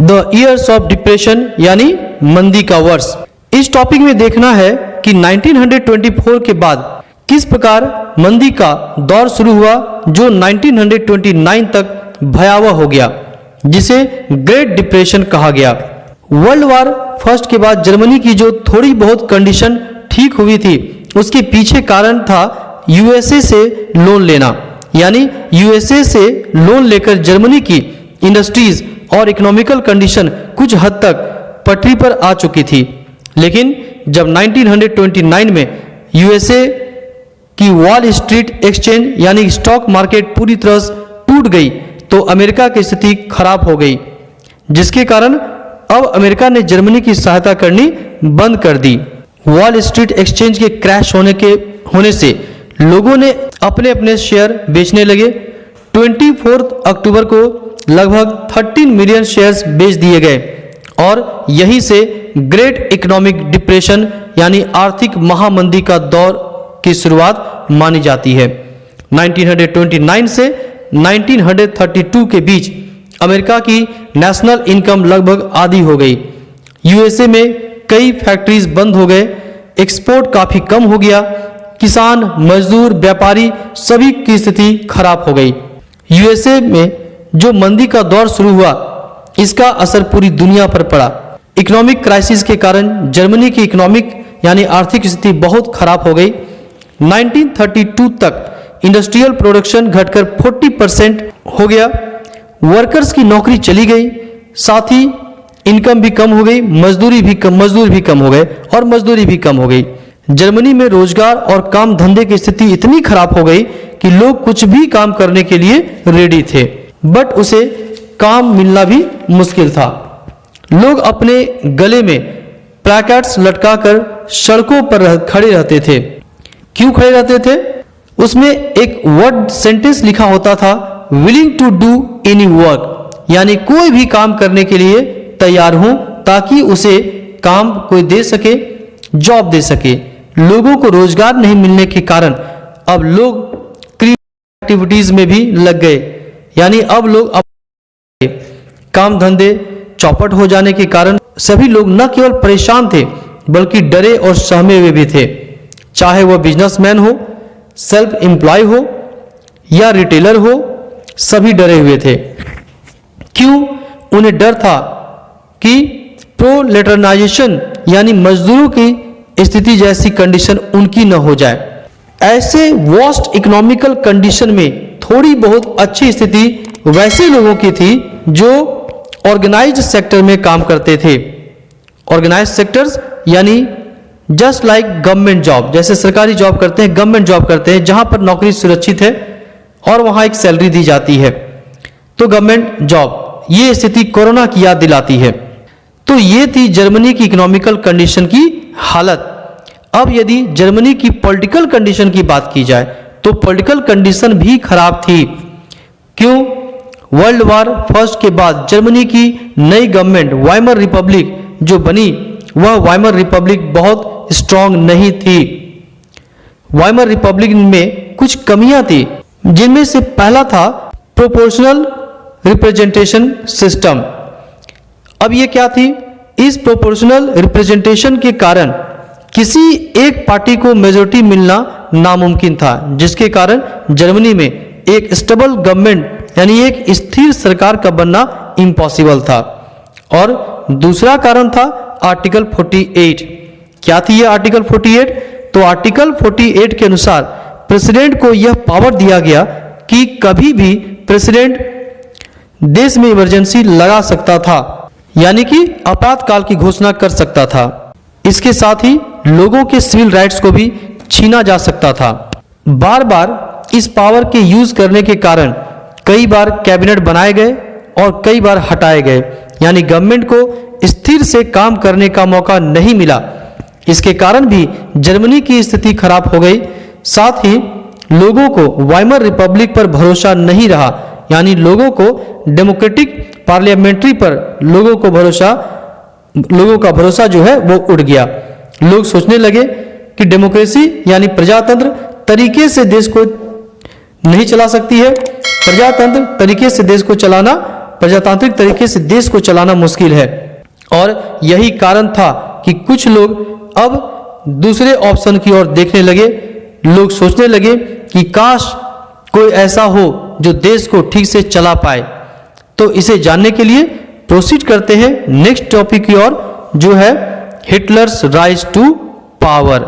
The years of depression यानी मंदी का वर्ष। इस टॉपिक में देखना है कि 1924 के बाद किस प्रकार मंदी का दौर शुरू हुआ जो 1929 तक भयावह हो गया, जिसे ग्रेट डिप्रेशन कहा गया। वर्ल्ड वार फर्स्ट के बाद जर्मनी की जो थोड़ी बहुत कंडीशन ठीक हुई थी, उसके पीछे कारण था यूएसए से लोन लेना, यानी यूएसए से लोन लेकर जर्मनी की इंडस्ट्रीज और इकोनॉमिकल कंडीशन कुछ हद तक पटरी पर आ चुकी थी। लेकिन जब 1929 में यूएसए की वॉल स्ट्रीट एक्सचेंज यानी स्टॉक मार्केट पूरी तरह टूट गई तो अमेरिका की स्थिति खराब हो गई, जिसके कारण अब अमेरिका ने जर्मनी की सहायता करनी बंद कर दी। वॉल स्ट्रीट एक्सचेंज के क्रैश होने से लोगों ने अपने अपने शेयर बेचने लगे। 24 अक्टूबर को लगभग 13 मिलियन शेयर्स बेच दिए गए और यहीं से ग्रेट इकोनॉमिक डिप्रेशन यानी आर्थिक महामंदी का दौर की शुरुआत मानी जाती है। 1929 से 1932 के बीच अमेरिका की नेशनल इनकम लगभग आधी हो गई। यूएसए में कई फैक्ट्रीज बंद हो गए, एक्सपोर्ट काफी कम हो गया, किसान, मजदूर, व्यापारी सभी की स्थिति खराब हो गई। यूएसए में जो मंदी का दौर शुरू हुआ, इसका असर पूरी दुनिया पर पड़ा। इकोनॉमिक क्राइसिस के कारण जर्मनी की इकोनॉमिक यानी आर्थिक स्थिति बहुत खराब हो गई। 1932 तक इंडस्ट्रियल प्रोडक्शन घटकर 40% हो गया, वर्कर्स की नौकरी चली गई, साथ ही इनकम भी कम हो गई, मजदूर भी कम हो गए और मजदूरी भी कम हो गई। जर्मनी में रोजगार और काम धंधे की स्थिति इतनी खराब हो गई कि लोग कुछ भी काम करने के लिए रेडी थे, बट उसे काम मिलना भी मुश्किल था। लोग अपने गले में प्लैकार्ड्स लटकाकर सड़कों पर खड़े रहते थे। क्यों खड़े रहते थे? उसमें एक वर्ड सेंटेंस लिखा होता था, willing to do any work, यानी कोई भी काम करने के लिए तैयार हूं ताकि उसे काम कोई दे सके, जॉब दे सके। लोगों को रोजगार नहीं मिलने के कारण अब लोग क्रिएटिव एक्टिविटीज में भी लग गए, यानी अब लोग काम धंधे चौपट हो जाने के कारण सभी लोग न केवल परेशान थे बल्कि डरे और सहमे हुए भी थे। चाहे वह बिजनेसमैन हो, सेल्फ एम्प्लॉय हो या रिटेलर हो, सभी डरे हुए थे। क्यों? उन्हें डर था कि प्रोलेटराइजेशन यानी मजदूरों की स्थिति जैसी कंडीशन उनकी न हो जाए। ऐसे वर्स्ट इकोनॉमिकल कंडीशन में थोड़ी बहुत अच्छी स्थिति वैसे लोगों की थी जो ऑर्गेनाइज्ड सेक्टर में काम करते थे। ऑर्गेनाइज्ड सेक्टर्स यानी जस्ट लाइक गवर्नमेंट जॉब, जैसे सरकारी जॉब करते हैं, गवर्नमेंट जॉब करते हैं, जहां पर नौकरी सुरक्षित है और वहां एक सैलरी दी जाती है, तो गवर्नमेंट जॉब। ये स्थिति कोरोना की याद दिलाती है। तो ये थी जर्मनी की इकोनॉमिकल कंडीशन की हालत। अब यदि जर्मनी की पॉलिटिकल कंडीशन की बात की जाए तो पॉलिटिकल कंडीशन भी खराब थी। क्यों? वर्ल्ड वार फर्स्ट के बाद जर्मनी की नई गवर्नमेंट वाइमर रिपब्लिक जो बनी, वह वाइमर रिपब्लिक बहुत स्ट्रांग नहीं थी। वाइमर रिपब्लिक में कुछ कमियां थी, जिनमें से पहला था प्रोपोर्शनल रिप्रेजेंटेशन सिस्टम। अब ये क्या थी? इस प्रोपोर्शनल रिप्रेजेंटेशन के कारण किसी एक पार्टी को मेजॉरिटी मिलना नामुमकिन था, जिसके कारण जर्मनी में एक स्टेबल गवर्नमेंट यानी एक स्थिर सरकार का बनना इम्पॉसिबल था। और दूसरा कारण था आर्टिकल 48। क्या थी यह आर्टिकल 48? तो आर्टिकल 48 के अनुसार प्रेसिडेंट को यह पावर दिया गया कि कभी भी प्रेसिडेंट देश में इमरजेंसी लगा सकता था, यानी कि आपातकाल की घोषणा कर सकता था। इसके साथ ही लोगों के सिविल राइट्स को भी छीना जा सकता था। बार बार इस पावर के यूज करने के कारण कई बार कैबिनेट बनाए गए और कई बार हटाए गए, यानी गवर्नमेंट को स्थिर से काम करने का मौका नहीं मिला। इसके कारण भी जर्मनी की स्थिति खराब हो गई। साथ ही लोगों को वाइमर रिपब्लिक पर भरोसा नहीं रहा, यानी लोगों को डेमोक्रेटिक पार्लियामेंट्री पर लोगों का भरोसा जो है वो उड़ गया। लोग सोचने लगे कि डेमोक्रेसी यानी प्रजातंत्र तरीके से देश को नहीं चला सकती है, प्रजातंत्र तरीके से देश को चलाना प्रजातांत्रिक तरीके से देश को चलाना मुश्किल है और यही कारण था कि कुछ लोग अब दूसरे ऑप्शन की ओर देखने लगे। लोग सोचने लगे कि काश कोई ऐसा हो जो देश को ठीक से चला पाए। तो इसे जानने के लिए प्रोसीड करते हैं नेक्स्ट टॉपिक की ओर, जो है हिटलर्स राइज टू पावर।